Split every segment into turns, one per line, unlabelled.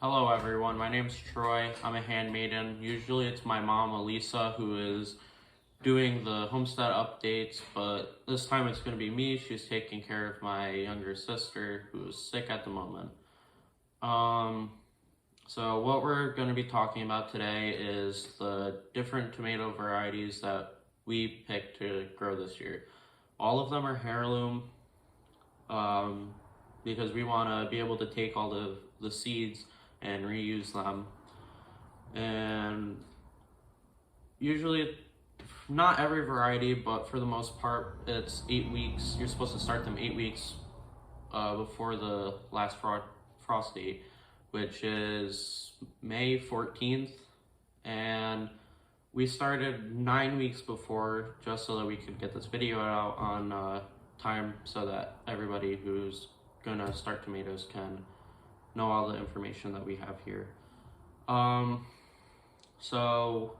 Hello everyone, my name's Troy. I'm a handmaiden. Usually it's my mom, Elisa, who is doing the homestead updates, but this time it's going to be me. She's taking care of my younger sister, who is sick at the moment. So what we're going to be talking about today is the different tomato varieties that we picked to grow this year. All of them are heirloom, because we want to be able to take all the seeds and reuse them. And usually, not every variety, but for the most part, it's 8 weeks. You're supposed to start them 8 weeks before the last frost date, which is May 14th. And we started 9 weeks before, just so that we could get this video out on time, so that everybody who's gonna start tomatoes can know all the information that we have here. So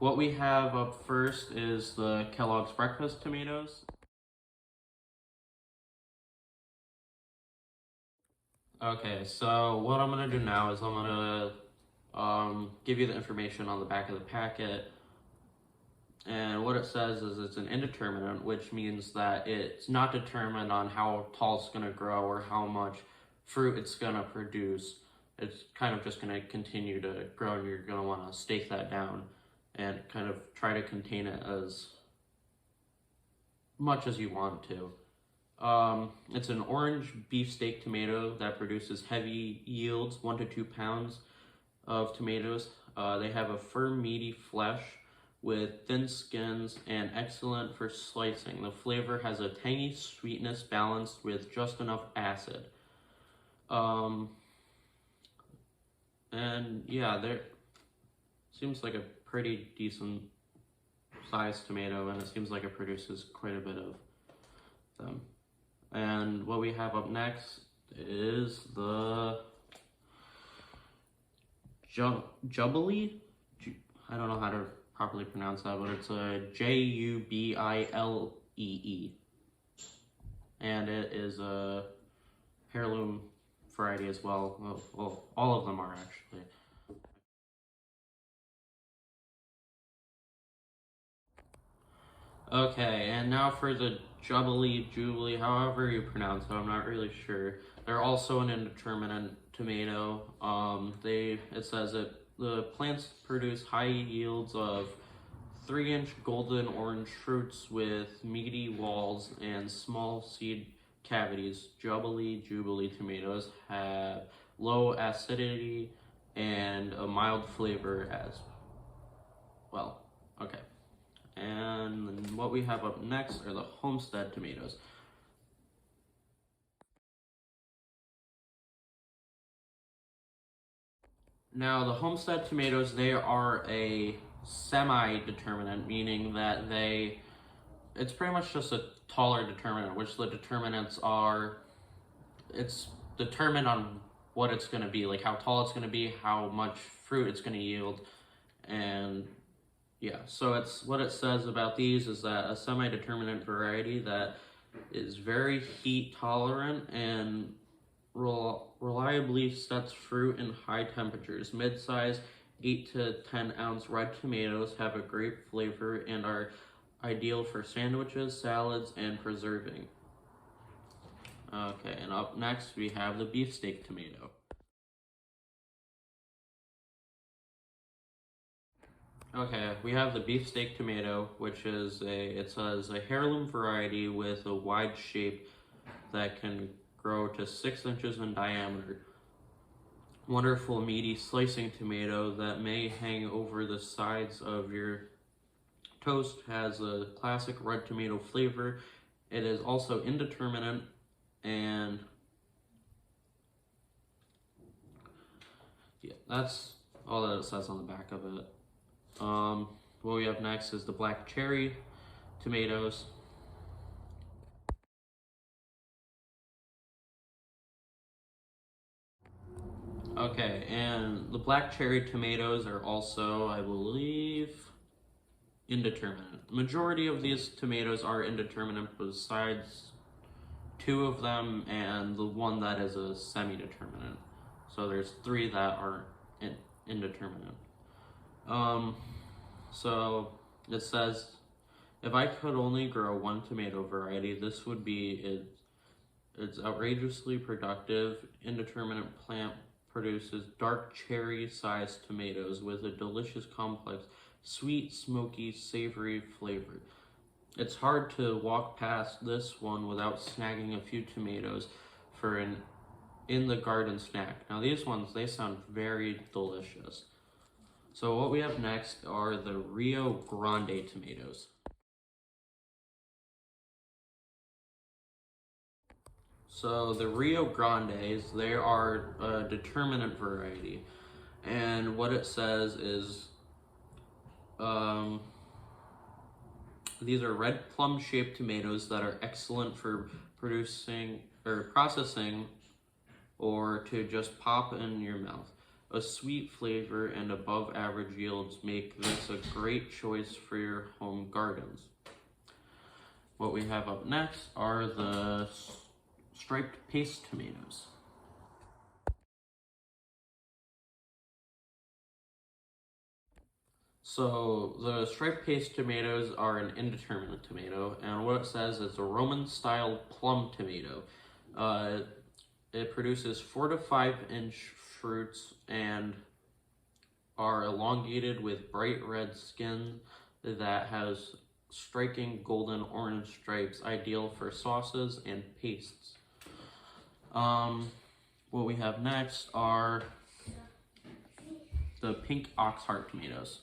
what we have up first is the Kellogg's breakfast tomatoes. Okay, so what I'm gonna do now is I'm gonna give you the information on the back of the packet. And what it says is it's an indeterminate, which means that it's not determined on how tall it's gonna grow or how much fruit it's gonna produce. It's kind of just gonna continue to grow, and you're gonna wanna stake that down and kind of try to contain it as much as you want to. It's an orange beefsteak tomato that produces heavy yields, 1 to 2 pounds of tomatoes. They have a firm, meaty flesh with thin skins and excellent for slicing. The flavor has a tangy sweetness balanced with just enough acid. And yeah, there seems like a pretty decent sized tomato, and it seems like it produces quite a bit of them. And what we have up next is the Jubilee. I don't know how to properly pronounce that, but it's a Jubilee, and it is a heirloom variety as well. Well, all of them are actually. Okay, and now for the Jubilee, however you pronounce it, I'm not really sure. They're also an indeterminate tomato. It says that the plants produce high yields of 3-inch golden orange fruits with meaty walls and small seed cavities. Jubilee tomatoes have low acidity and a mild flavor as well. Okay. And what we have up next are the Homestead Tomatoes. Now, the Homestead Tomatoes, they are a semi-determinate, meaning that it's pretty much just a taller determinant, which the determinants are, it's determined on what it's going to be, like how tall it's going to be, how much fruit it's going to yield, and yeah, so it's what it says about these is that a semi-determinate variety that is very heat tolerant and reliably sets fruit in high temperatures. Mid-size 8 to 10 ounce red tomatoes have a great flavor and are ideal for sandwiches, salads, and preserving. Okay, and up next we have the beefsteak tomato. Okay, we have the beefsteak tomato, which is it says a heirloom variety with a wide shape that can grow to 6 inches in diameter. Wonderful meaty slicing tomato that may hang over the sides of your toast, has a classic red tomato flavor. It is also indeterminate, and yeah, that's all that it says on the back of it. What we have next is the black cherry tomatoes. Okay, and the black cherry tomatoes are also, I believe, indeterminate. The majority of these tomatoes are indeterminate besides 2 of them and the one that is a semi-determinate. So there's 3 that are indeterminate. So it says, if I could only grow 1 tomato variety, this would be it. It's outrageously productive. Indeterminate plant produces dark cherry-sized tomatoes with a delicious, complex, sweet, smoky, savory flavor. It's hard to walk past this one without snagging a few tomatoes for an in-the-garden snack. Now these ones, they sound very delicious. So what we have next are the Rio Grande tomatoes. So the Rio Grandes, they are a determinate variety. And what it says is, these are red plum-shaped tomatoes that are excellent for producing or processing or to just pop in your mouth. A sweet flavor and above average yields make this a great choice for your home gardens. What we have up next are the striped paste tomatoes. So the striped paste tomatoes are an indeterminate tomato, and what it says is a Roman-style plum tomato. It produces 4 to 5 inch fruits and are elongated with bright red skin that has striking golden orange stripes, ideal for sauces and pastes. What we have next are the pink ox heart tomatoes.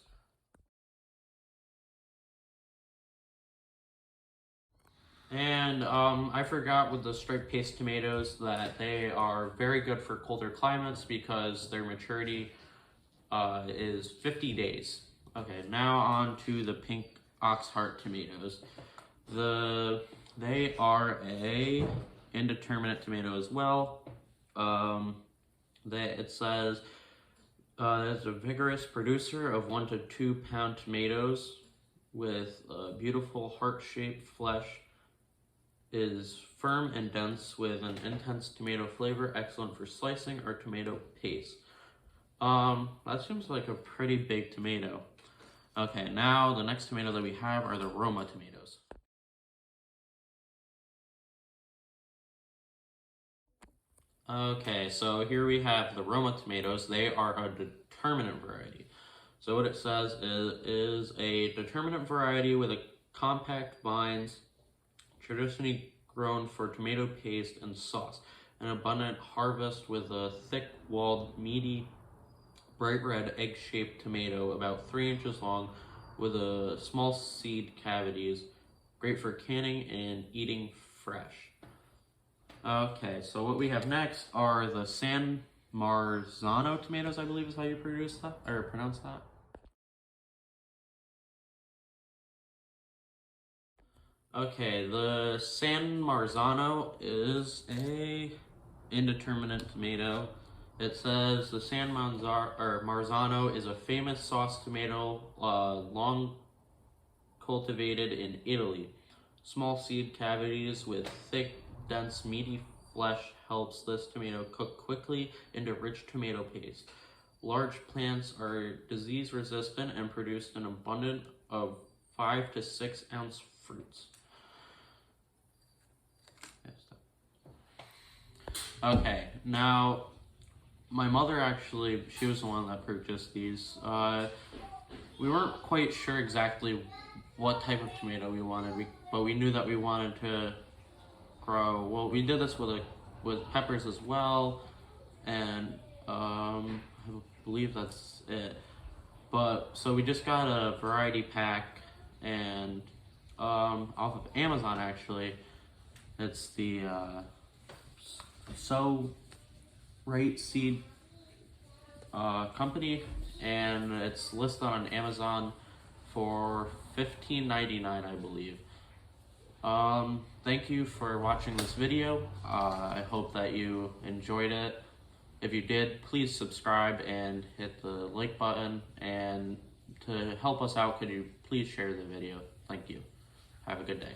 And I forgot with the striped paste tomatoes that they are very good for colder climates because their maturity is 50 days. Okay, now on to the pink ox heart tomatoes. They are a indeterminate tomato as well. It says it's a vigorous producer of 1 to 2 pound tomatoes with beautiful heart-shaped flesh. Is firm and dense with an intense tomato flavor, excellent for slicing or tomato paste. That seems like a pretty big tomato. Okay, now the next tomato that we have are the Roma tomatoes. Okay, so here we have the Roma tomatoes. They are a determinate variety. So what it says is a determinate variety with a compact vines, traditionally grown for tomato paste and sauce. An abundant harvest with a thick-walled, meaty, bright red egg-shaped tomato about 3 inches long with a small seed cavities. Great for canning and eating fresh. Okay, so what we have next are the San Marzano tomatoes, I believe is how you pronounce that. Okay, the San Marzano is a indeterminate tomato. It says the San Marzano is a famous sauce tomato, long cultivated in Italy. Small seed cavities with thick, dense, meaty flesh helps this tomato cook quickly into rich tomato paste. Large plants are disease resistant and produce an abundance of 5 to 6 ounce fruits. Okay, now my mother actually, she was the one that purchased these. We weren't quite sure exactly what type of tomato we wanted, but we knew that we wanted to grow. Well, we did this with peppers as well, and I believe that's it. But so we just got a variety pack, and off of Amazon actually. It's the Right Seed company, and it's listed on Amazon for $15.99, I believe. Thank you for watching this video. I hope that you enjoyed it. If you did, please subscribe and hit the like button, and to help us out, could you please share the video? Thank you. Have a good day.